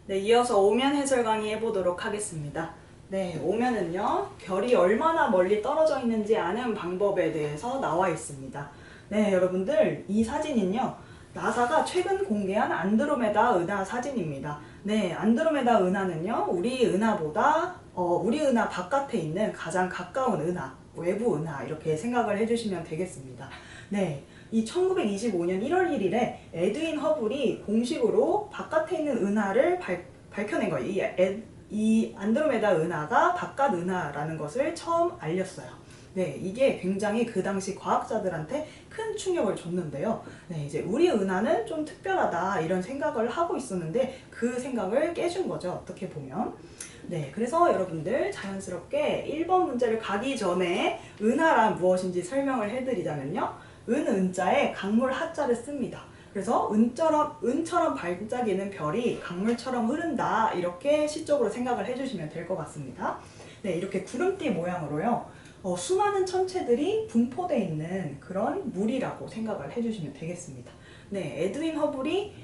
네, 이어서 오면 해설 강의 해보도록 하겠습니다. 네, 오면은요, 별이 얼마나 멀리 떨어져 있는지 아는 방법에 대해서 나와 있습니다. 네, 여러분들, 이 사진은요, 나사가 최근 공개한 안드로메다 은하 사진입니다. 네, 안드로메다 은하는요, 우리 은하 바깥에 있는 가장 가까운 은하, 외부 은하, 이렇게 생각을 해주시면 되겠습니다. 네. 이 1925년 1월 1일에 에드윈 허블이 공식으로 바깥에 있는 은하를 밝혀낸 거예요. 이 안드로메다 은하가 바깥 은하라는 것을 처음 알렸어요. 네, 이게 굉장히 그 당시 과학자들한테 큰 충격을 줬는데요. 네, 이제 우리 은하는 좀 특별하다 이런 생각을 하고 있었는데 그 생각을 깨준 거죠. 어떻게 보면. 네, 그래서 여러분들 자연스럽게 1번 문제를 가기 전에 은하란 무엇인지 설명을 해드리자면요. 은자에 강물 하자를 씁니다. 그래서 은처럼 반짝이는 별이 강물처럼 흐른다 이렇게 시적으로 생각을 해주시면 될 것 같습니다. 네, 이렇게 구름띠 모양으로요. 수많은 천체들이 분포되어 있는 그런 물이라고 생각을 해주시면 되겠습니다. 네, 에드윈 허블이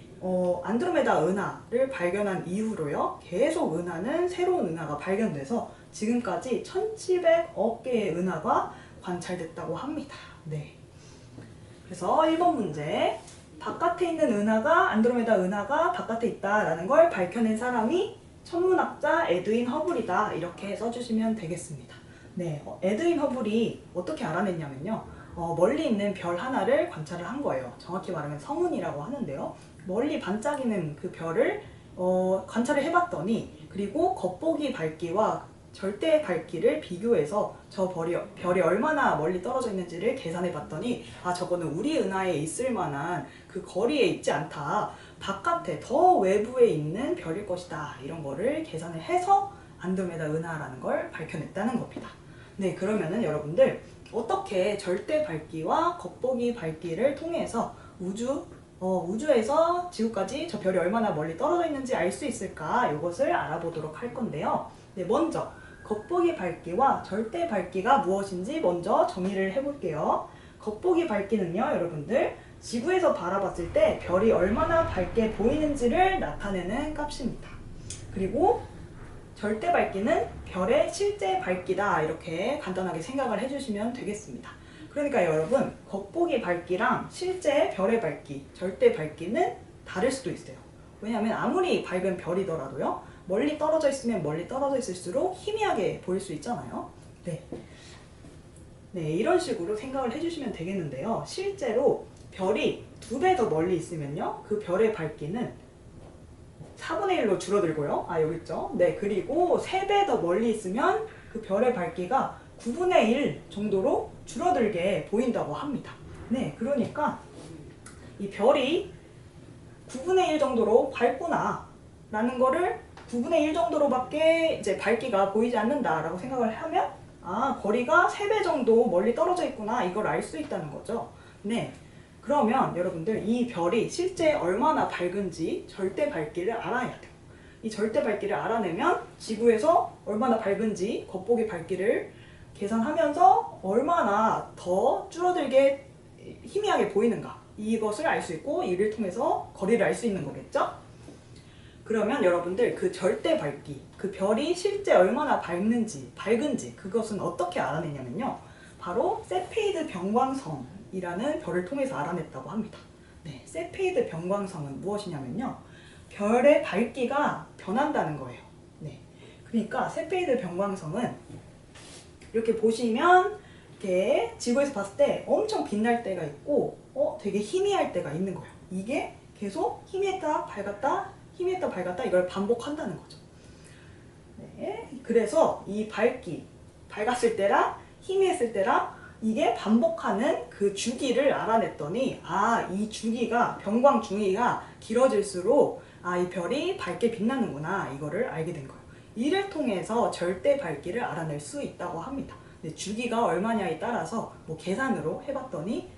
안드로메다 은하를 발견한 이후로요. 계속 새로운 은하가 발견돼서 지금까지 1700억 개의 은하가 관찰됐다고 합니다. 네. 그래서 1번 문제, 바깥에 있는 안드로메다 은하가 바깥에 있다라는 걸 밝혀낸 사람이 천문학자 에드윈 허블이다 이렇게 써주시면 되겠습니다. 네, 에드윈 허블이 어떻게 알아냈냐면요. 멀리 있는 별 하나를 관찰을 한 거예요. 정확히 말하면 성운이라고 하는데요. 멀리 반짝이는 그 별을 관찰을 해봤더니 그리고 겉보기 밝기와 절대 밝기를 비교해서 저 별이 얼마나 멀리 떨어져 있는지를 계산해 봤더니 저거는 우리 은하에 있을 만한 그 거리에 있지 않다. 바깥에 더 외부에 있는 별일 것이다. 이런 거를 계산을 해서 안드로메다 은하라는 걸 밝혀냈다는 겁니다. 네, 그러면은 여러분들 어떻게 절대 밝기와 겉보기 밝기를 통해서 우주에서 지구까지 저 별이 얼마나 멀리 떨어져 있는지 알 수 있을까? 이것을 알아보도록 할 건데요. 네, 먼저 겉보기 밝기와 절대 밝기가 무엇인지 먼저 정의를 해볼게요. 겉보기 밝기는요, 여러분들 지구에서 바라봤을 때 별이 얼마나 밝게 보이는지를 나타내는 값입니다. 그리고 절대 밝기는 별의 실제 밝기다 이렇게 간단하게 생각을 해주시면 되겠습니다. 그러니까 여러분 겉보기 밝기랑 실제 별의 밝기, 절대 밝기는 다를 수도 있어요. 왜냐하면 아무리 밝은 별이더라도요. 멀리 떨어져 있으면 멀리 떨어져 있을수록 희미하게 보일 수 있잖아요. 네, 이런 식으로 생각을 해주시면 되겠는데요. 실제로 별이 2배 더 멀리 있으면요. 그 별의 밝기는 4분의 1로 줄어들고요. 여기 있죠. 네, 그리고 3배 더 멀리 있으면 그 별의 밝기가 9분의 1 정도로 줄어들게 보인다고 합니다. 네, 그러니까 이 별이 9분의 1 정도로 밝구나 라는 거를 9분의 1 정도로밖에 이제 밝기가 보이지 않는다라고 생각을 하면 거리가 3배 정도 멀리 떨어져 있구나 이걸 알 수 있다는 거죠. 네, 그러면 여러분들 이 별이 실제 얼마나 밝은지 절대 밝기를 알아야 돼요. 이 절대 밝기를 알아내면 지구에서 얼마나 밝은지 겉보기 밝기를 계산하면서 얼마나 더 줄어들게 희미하게 보이는가 이것을 알 수 있고 이를 통해서 거리를 알 수 있는 거겠죠? 그러면 여러분들 그 절대 밝기, 그 별이 실제 얼마나 밝은지 그것은 어떻게 알아내냐면요. 바로 세페이드 병광성이라는 별을 통해서 알아냈다고 합니다. 네, 세페이드 병광성은 무엇이냐면요. 별의 밝기가 변한다는 거예요. 네, 그러니까 세페이드 병광성은 이렇게 보시면 이렇게 지구에서 봤을 때 엄청 빛날 때가 있고 되게 희미할 때가 있는 거예요. 이게 계속 희미했다 밝았다 희미했다 밝았다 이걸 반복한다는 거죠. 네, 그래서 이 밝았을 때랑 희미했을 때랑 이게 반복하는 그 주기를 알아냈더니 이 주기가 병광 주기가 길어질수록 이 별이 밝게 빛나는구나 이거를 알게 된 거예요. 이를 통해서 절대 밝기를 알아낼 수 있다고 합니다. 주기가 얼마냐에 따라서 계산으로 해봤더니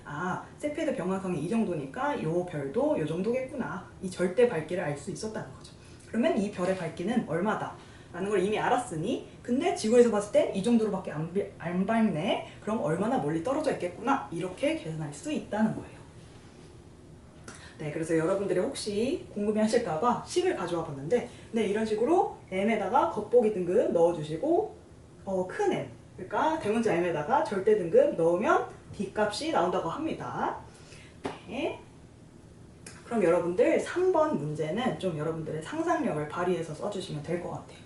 세페이드 병광성이 이 정도니까 이 별도 이 정도겠구나 이 절대 밝기를 알 수 있었다는 거죠. 그러면 이 별의 밝기는 얼마다 라는 걸 이미 알았으니 근데 지구에서 봤을 때 이 정도로밖에 안 밝네 그럼 얼마나 멀리 떨어져 있겠구나 이렇게 계산할 수 있다는 거예요. 네, 그래서 여러분들이 혹시 궁금해 하실까봐 식을 가져와 봤는데, 네, 이런 식으로 M에다가 겉보기 등급 넣어주시고, 큰 M, 그러니까 대문자 M에다가 절대 등급 넣으면 D 값이 나온다고 합니다. 네. 그럼 여러분들 3번 문제는 좀 여러분들의 상상력을 발휘해서 써주시면 될 것 같아요.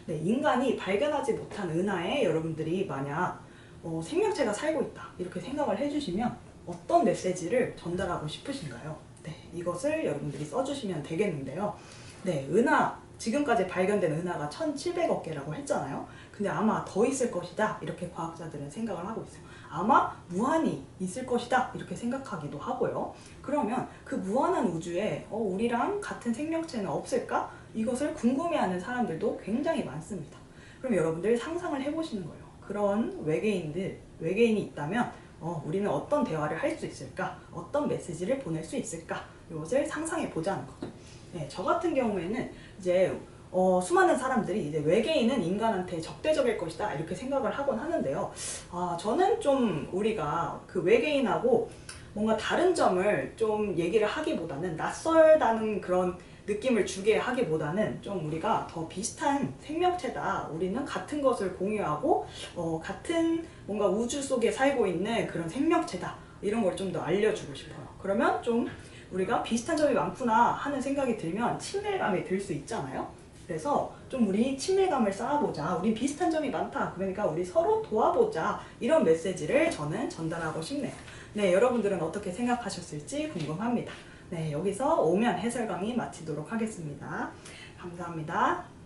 네, 인간이 발견하지 못한 은하에 여러분들이 만약 생명체가 살고 있다 이렇게 생각을 해주시면 어떤 메시지를 전달하고 싶으신가요? 네, 이것을 여러분들이 써주시면 되겠는데요. 네, 은하 지금까지 발견된 은하가 1700억 개라고 했잖아요. 근데 아마 더 있을 것이다 이렇게 과학자들은 생각을 하고 있어요. 아마 무한히 있을 것이다 이렇게 생각하기도 하고요. 그러면 그 무한한 우주에 우리랑 같은 생명체는 없을까? 이것을 궁금해하는 사람들도 굉장히 많습니다. 그럼 여러분들 상상을 해보시는 거예요. 그런 외계인이 있다면 우리는 어떤 대화를 할 수 있을까? 어떤 메시지를 보낼 수 있을까? 이것을 상상해 보자는 거죠. 네, 저 같은 경우에는 이제 수많은 사람들이 이제 외계인은 인간한테 적대적일 것이다 이렇게 생각을 하곤 하는데요. 저는 좀 우리가 그 외계인하고 뭔가 다른 점을 좀 얘기를 하기보다는 낯설다는 그런 느낌을 주게 하기보다는 좀 우리가 더 비슷한 생명체다. 우리는 같은 것을 공유하고 같은 뭔가 우주 속에 살고 있는 그런 생명체다. 이런 걸 좀 더 알려주고 싶어요. 그러면 좀 우리가 비슷한 점이 많구나 하는 생각이 들면 친밀감이 들 수 있잖아요. 그래서 좀 우리 친밀감을 쌓아보자. 우리 비슷한 점이 많다. 그러니까 우리 서로 도와보자. 이런 메시지를 저는 전달하고 싶네요. 네, 여러분들은 어떻게 생각하셨을지 궁금합니다. 네, 여기서 오면 해설 강의 마치도록 하겠습니다. 감사합니다.